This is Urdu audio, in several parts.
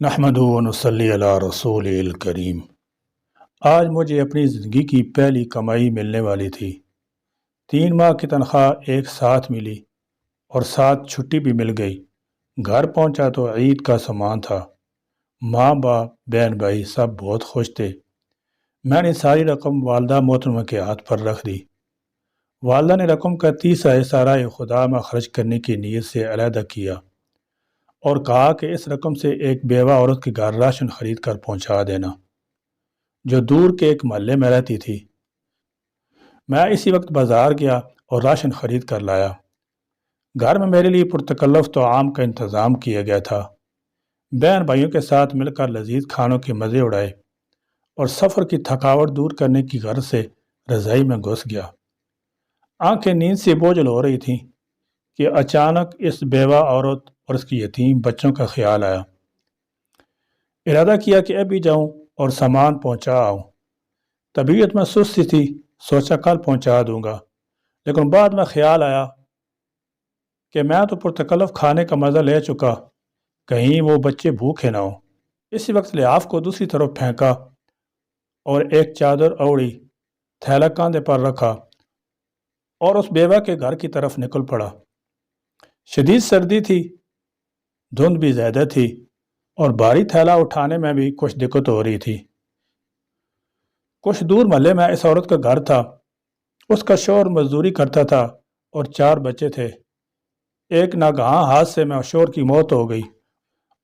نحمدہ و نصلی علی رسول الکریم۔ آج مجھے اپنی زندگی کی پہلی کمائی ملنے والی تھی۔ 3 ماہ کی تنخواہ ایک ساتھ ملی اور ساتھ چھٹی بھی مل گئی۔ گھر پہنچا تو عید کا سامان تھا۔ ماں باپ بہن بھائی سب بہت خوش تھے۔ میں نے ساری رقم والدہ محترمہ کے ہاتھ پر رکھ دی۔ والدہ نے رقم کا 30 حصہ راہ خدا میں خرچ کرنے کی نیت سے علیحدہ کیا اور کہا کہ اس رقم سے ایک بیوہ عورت کے گھر راشن خرید کر پہنچا دینا، جو دور کے ایک محلے میں رہتی تھی۔ میں اسی وقت بازار گیا اور راشن خرید کر لایا۔ گھر میں میرے لیے پرتکلف طعام کا انتظام کیا گیا تھا۔ بہن بھائیوں کے ساتھ مل کر لذیذ کھانوں کے مزے اڑائے اور سفر کی تھکاوٹ دور کرنے کی غرض سے رضائی میں گھس گیا۔ آنکھیں نیند سے بوجھل ہو رہی تھیں کہ اچانک اس بیوہ عورت اور اس کے یتیم بچوں کا خیال آیا۔ ارادہ کیا کہ ابھی جاؤں اور سامان پہنچا آؤں۔ طبیعت میں سستی تھی، سوچا کل پہنچا دوں گا، لیکن بعد میں خیال آیا کہ میں تو پرتکلف کھانے کا مزہ لے چکا، کہیں وہ بچے بھوکے نہ ہوں۔ اسی وقت لحاف کو دوسری طرف پھینکا اور ایک چادر اوڑی، تھیلا کاندھے پر رکھا اور اس بیوہ کے گھر کی طرف نکل پڑا۔ شدید سردی تھی، دھند بھی زیادہ تھی اور بھاری تھیلا اٹھانے میں بھی کچھ دقت ہو رہی تھی۔ کچھ دور محلے میں اس عورت کا گھر تھا۔ اس کا شوہر مزدوری کرتا تھا اور 4 بچے تھے۔ ایک ناگہاں حادثے میں شوہر کی موت ہو گئی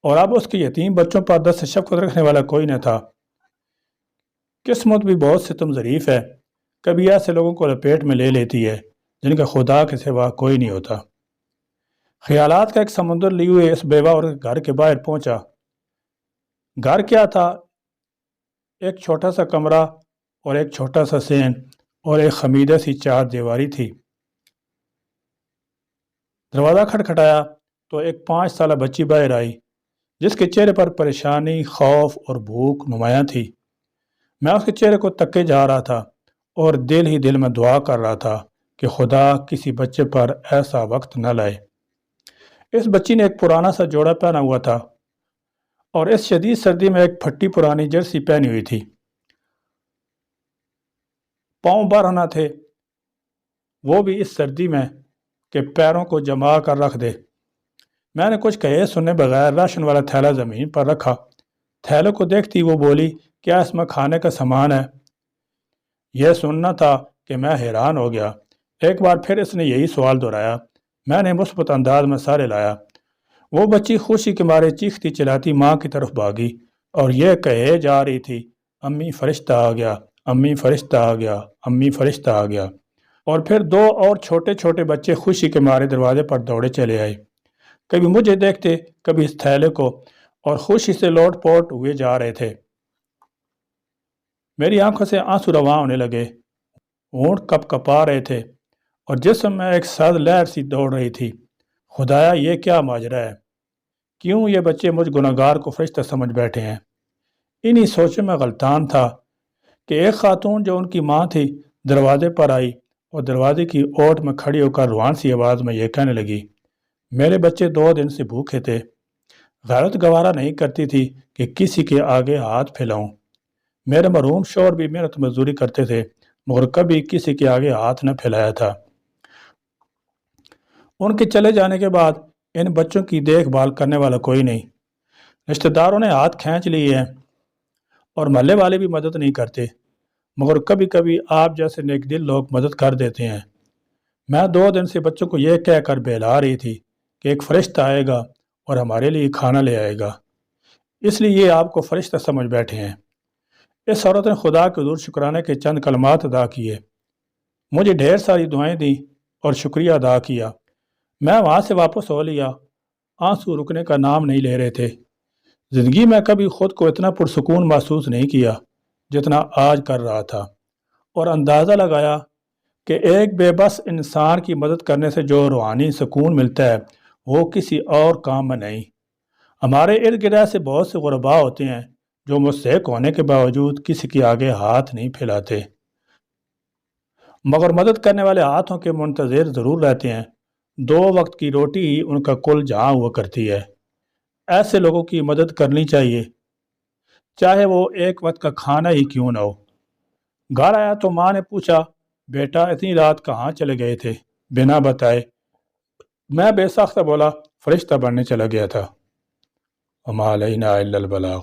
اور اب اس کے یتیم بچوں پر دست شفقت رکھنے والا کوئی نہ تھا۔ قسمت بھی بہت ستم ظریف ہے، کبھی ایسے لوگوں کو لپیٹ میں لے لیتی ہے جن کا خدا کے سوا کوئی نہیں ہوتا۔ خیالات کا ایک سمندر لیے ہوئے اس بیوہ اور گھر کے باہر پہنچا۔ گھر کیا تھا؟ ایک چھوٹا سا کمرہ اور ایک چھوٹا سا سین اور ایک خمیدہ سی 4 دیواری تھی۔ دروازہ کھٹکھٹایا تو ایک 5 سالہ بچی باہر آئی، جس کے چہرے پر پریشانی، خوف اور بھوک نمایاں تھی۔ میں اس کے چہرے کو تکے جا رہا تھا اور دل ہی دل میں دعا کر رہا تھا کہ خدا کسی بچے پر ایسا وقت نہ لائے۔ اس بچی نے ایک پرانا سا جوڑا پہنا ہوا تھا اور اس شدید سردی میں ایک پھٹی پرانی جرسی پہنی ہوئی تھی۔ پاؤں برہنہ تھے، وہ بھی اس سردی میں کہ پیروں کو جما کر رکھ دے۔ میں نے کچھ کہے سنے بغیر راشن والا تھیلا زمین پر رکھا۔ تھیلے کو دیکھتی وہ بولی، کیا اس میں کھانے کا سامان ہے؟ یہ سننا تھا کہ میں حیران ہو گیا۔ ایک بار پھر اس نے یہی سوال دہرایا۔ میں نے مثبت انداز میں سارے لایا۔ وہ بچی خوشی کے مارے چیختی چلاتی ماں کی طرف بھاگی اور یہ کہے جا رہی تھی، امی فرشتہ آ گیا، امی فرشتہ آ گیا، امی فرشتہ آ گیا۔ اور پھر 2 اور چھوٹے چھوٹے بچے خوشی کے مارے دروازے پر دوڑے چلے آئے، کبھی مجھے دیکھتے کبھی اس تھیلے کو، اور خوشی سے لوٹ پوٹ ہوئے جا رہے تھے۔ میری آنکھوں سے آنسو رواں ہونے لگے، ہونٹ کپ کپا رہے تھے اور جسم میں ایک سرد لہر سی دوڑ رہی تھی۔ خدایا یہ کیا ماجرا ہے؟ کیوں یہ بچے مجھ گنہگار کو فرشتہ سمجھ بیٹھے ہیں؟ انہی سوچوں میں غلطان تھا کہ ایک خاتون جو ان کی ماں تھی دروازے پر آئی اور دروازے کی اوٹ میں کھڑی ہو کر روان سی آواز میں یہ کہنے لگی، میرے بچے 2 دن سے بھوکے تھے۔ غیرت گوارا نہیں کرتی تھی کہ کسی کے آگے ہاتھ پھیلاؤں۔ میرے مرحوم شوہر بھی محنت مزدوری کرتے تھے مگر کبھی کسی کے آگے ہاتھ نہ پھیلایا تھا۔ ان کے چلے جانے کے بعد ان بچوں کی دیکھ بھال کرنے والا کوئی نہیں۔ رشتہ داروں نے ہاتھ کھینچ لیے ہیں اور محلے والے بھی مدد نہیں کرتے، مگر کبھی کبھی آپ جیسے نیک دل لوگ مدد کر دیتے ہیں۔ میں 2 دن سے بچوں کو یہ کہہ کر بہلا رہی تھی کہ ایک فرشتہ آئے گا اور ہمارے لیے کھانا لے آئے گا، اس لیے یہ آپ کو فرشتہ سمجھ بیٹھے ہیں۔ اس عورت نے خدا کے حضور شکرانے کے چند کلمات ادا کیے، مجھے ڈھیر ساری دعائیں دیں اور شکریہ ادا کیا۔ میں وہاں سے واپس ہو لیا، آنسو رکنے کا نام نہیں لے رہے تھے۔ زندگی میں کبھی خود کو اتنا پرسکون محسوس نہیں کیا جتنا آج کر رہا تھا، اور اندازہ لگایا کہ ایک بے بس انسان کی مدد کرنے سے جو روحانی سکون ملتا ہے وہ کسی اور کام میں نہیں۔ ہمارے ارد گرد سے بہت سے غرباء ہوتے ہیں جو مستحق ہونے کے باوجود کسی کے آگے ہاتھ نہیں پھیلاتے، مگر مدد کرنے والے ہاتھوں کے منتظر ضرور رہتے ہیں۔ 2 وقت کی روٹی ہی ان کا کل جہاں ہوا کرتی ہے۔ ایسے لوگوں کی مدد کرنی چاہیے، چاہے وہ ایک وقت کا کھانا ہی کیوں نہ ہو۔ گھر آیا تو ماں نے پوچھا، بیٹا اتنی رات کہاں چلے گئے تھے بنا بتائے؟ میں بے ساختہ بولا، فرشتہ بننے چلا گیا تھا۔ وما علینا الا البلاغ۔